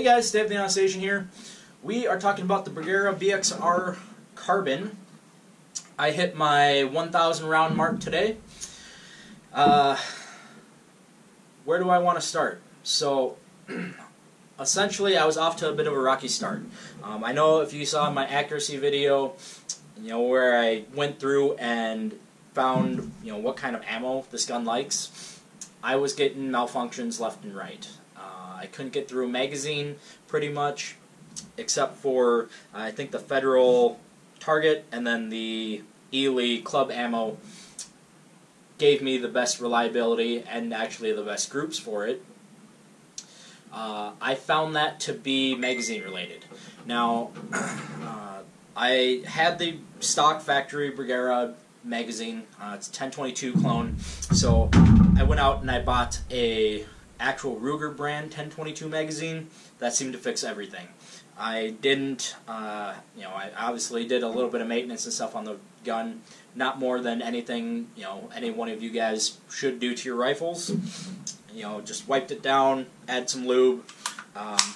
guys, Dave the Honest Asian here. We are talking about the Bergara BXR Carbon. I hit my 1,000 round mark today. Where do I want to start? So, essentially, I was off to a bit of a rocky start. I know if you saw my accuracy video, where I went through and found, what kind of ammo this gun likes, I was getting malfunctions left and right. I couldn't get through a magazine pretty much, except for I think the Federal target and then the Ely club ammo gave me the best reliability and actually the best groups for it. I found that to be magazine related. Now, I had the stock factory Bergara magazine. It's a 1022 clone, so I went out and I bought a actual Ruger brand 1022 magazine. That seemed to fix everything. I didn't, I obviously did a little bit of maintenance and stuff on the gun, not more than anything, any one of you guys should do to your rifles. Just wiped it down, add some lube,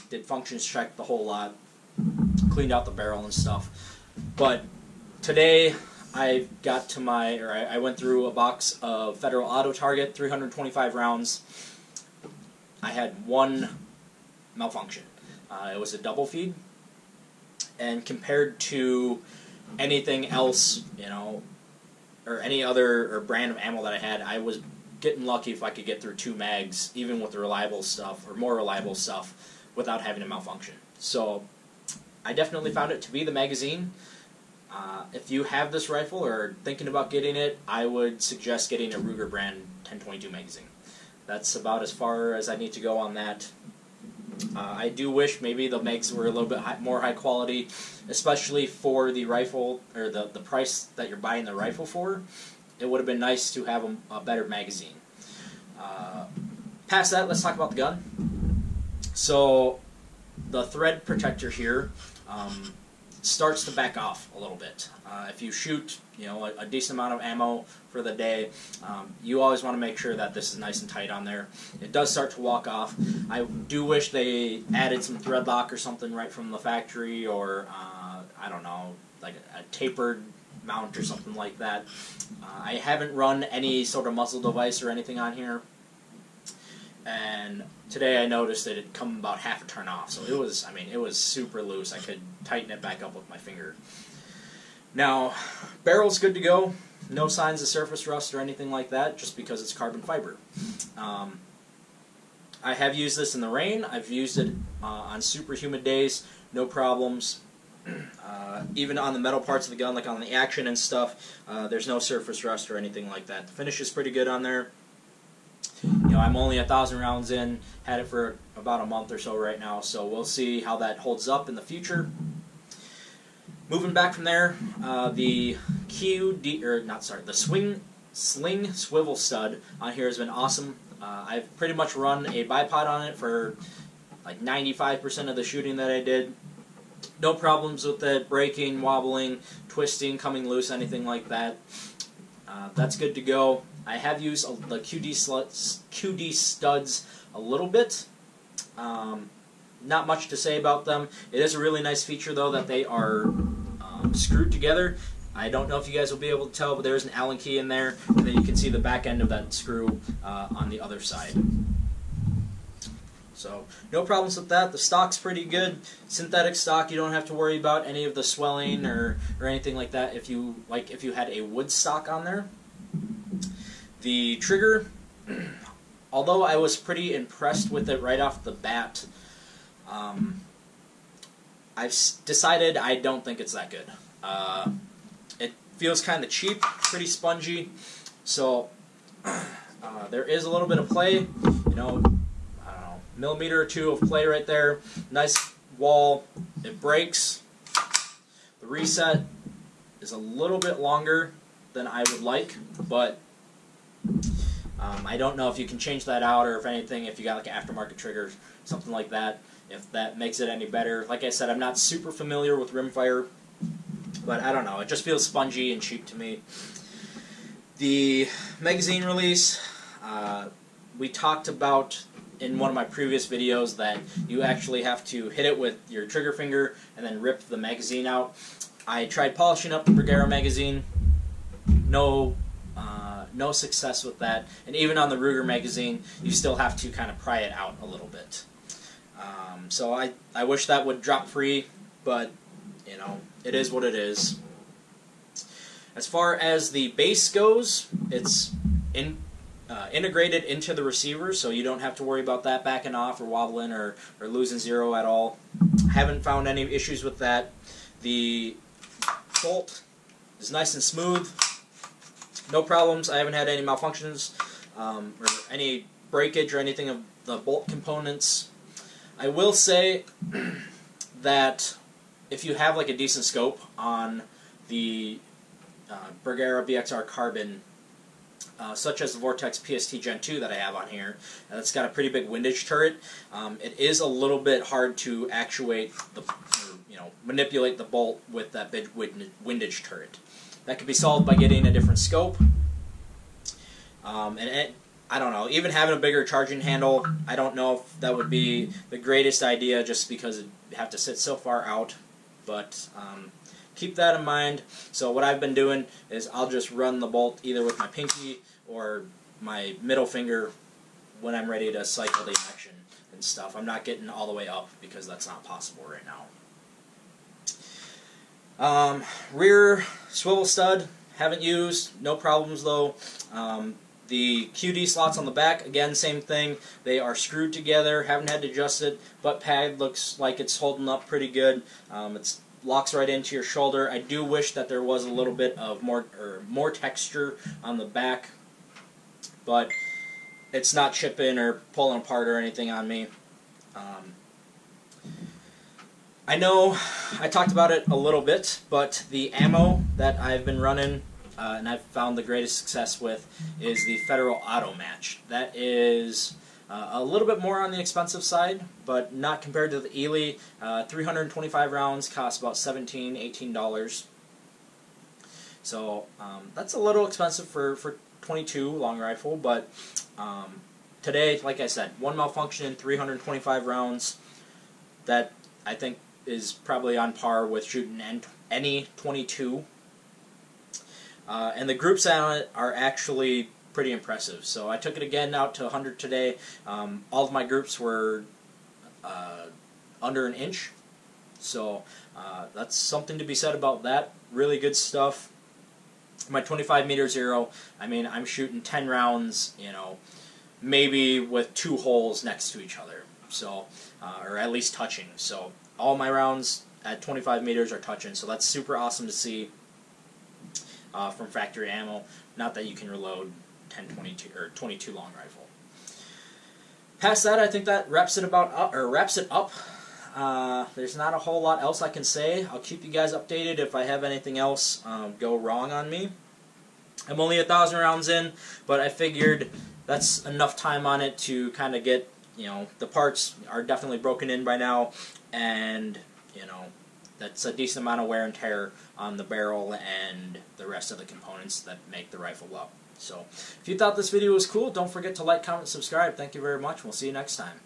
did functions check the whole lot, cleaned out the barrel and stuff. But today I got to I went through a box of Federal Auto Target, 325 rounds. I had one malfunction. It was a double feed, and compared to anything else, or any other brand of ammo that I had, I was getting lucky if I could get through 2 mags, even with the reliable stuff, or more reliable stuff, without having a malfunction. So, I definitely found it to be the magazine. If you have this rifle, or are thinking about getting it, I would suggest getting a Ruger brand 1022 magazine. That's about as far as I need to go on that. I do wish maybe the mags were a little bit more high quality, especially for the rifle, or the price that you're buying the rifle for. It would have been nice to have a better magazine. Past that, let's talk about the gun. So, the thread protector here starts to back off a little bit. If you shoot, a decent amount of ammo for the day, you always want to make sure that this is nice and tight on there. It does start to walk off. I do wish they added some thread lock or something right from the factory, or I don't know, like a tapered mount or something like that. I haven't run any sort of muzzle device or anything on here, and today I noticed that it had come about half a turn off, so it was super loose. I could tighten it back up with my finger. Now, barrel's good to go. No signs of surface rust or anything like that, just because it's carbon fiber. I have used this in the rain. I've used it on super humid days, no problems. Even on the metal parts of the gun, like on the action and stuff, there's no surface rust or anything like that. The finish is pretty good on there. I'm only 1,000 rounds in, had it for about a month or so right now, so we'll see how that holds up in the future. Moving back from there, the sling swivel stud on here has been awesome. I've pretty much run a bipod on it for like 95% of the shooting that I did. No problems with it breaking, wobbling, twisting, coming loose, anything like that. That's good to go. I have used the QD studs a little bit. Not much to say about them. It is a really nice feature, though, that they are screwed together. I don't know if you guys will be able to tell, but there is an Allen key in there, and then you can see the back end of that screw on the other side. So, no problems with that. The stock's pretty good. Synthetic stock, you don't have to worry about any of the swelling or anything like that if you had a wood stock on there. The trigger, although I was pretty impressed with it right off the bat, I've decided I don't think it's that good. It feels kind of cheap, pretty spongy, so there is a little bit of play, I don't know, millimeter or two of play right there. Nice wall. It breaks. The reset is a little bit longer than I would like, but I don't know if you can change that out, or if anything, if you got like an aftermarket trigger, something like that, if that makes it any better. Like I said, I'm not super familiar with rimfire, but I don't know, it just feels spongy and cheap to me. The magazine release, we talked about in one of my previous videos that you actually have to hit it with your trigger finger and then rip the magazine out. I tried polishing up the Bergara magazine. No success with that. And even on the Ruger magazine, you still have to kind of pry it out a little bit. So I wish that would drop free, but you know, it is what it is. As far as the base goes, it's integrated into the receiver, so you don't have to worry about that backing off or wobbling or losing zero at all. Haven't found any issues with that. The bolt is nice and smooth. No problems. I haven't had any malfunctions or any breakage or anything of the bolt components. I will say that if you have like a decent scope on the Bergara BXR carbon, such as the Vortex PST Gen 2 that I have on here, that's got a pretty big windage turret. It is a little bit hard to actuate manipulate the bolt with that big windage turret. That could be solved by getting a different scope. I don't know, even having a bigger charging handle, I don't know if that would be the greatest idea just because it'd have to sit so far out. But keep that in mind. So what I've been doing is I'll just run the bolt either with my pinky or my middle finger when I'm ready to cycle the action and stuff. I'm not getting all the way up because that's not possible right now. Rear swivel stud, haven't used, no problems though. The QD slots on the back, again, same thing. They are screwed together, haven't had to adjust it. Butt pad looks like it's holding up pretty good. It locks right into your shoulder. I do wish that there was a little bit of more texture on the back, but it's not chipping or pulling apart or anything on me. I know I talked about it a little bit, but the ammo that I've been running and I've found the greatest success with is the Federal Auto Match. That is a little bit more on the expensive side, but not compared to the Ely. 325 rounds cost about $17, $18. So that's a little expensive for 22 long rifle, but today, like I said, one malfunction, 325 rounds. That I think is probably on par with shooting any 22. And the groups on it are actually pretty impressive. So I took it again out to 100 today. All of my groups were under an inch. So that's something to be said about that. Really good stuff. My 25 meter zero, I mean, I'm shooting 10 rounds, you know, maybe with 2 holes next to each other. So, or at least touching. So all my rounds at 25 meters are touching. So that's super awesome to see. From factory ammo. Not that you can reload 10-22 or 22 long rifle. Past that, I think that wraps it up. There's not a whole lot else I can say. I'll keep you guys updated if I have anything else go wrong on me. I'm only 1,000 rounds in, but I figured that's enough time on it to kind of get, you know, the parts are definitely broken in by now, and you know, that's a decent amount of wear and tear on the barrel and the rest of the components that make the rifle up. So, if you thought this video was cool, don't forget to like, comment, subscribe. Thank you very much. We'll see you next time.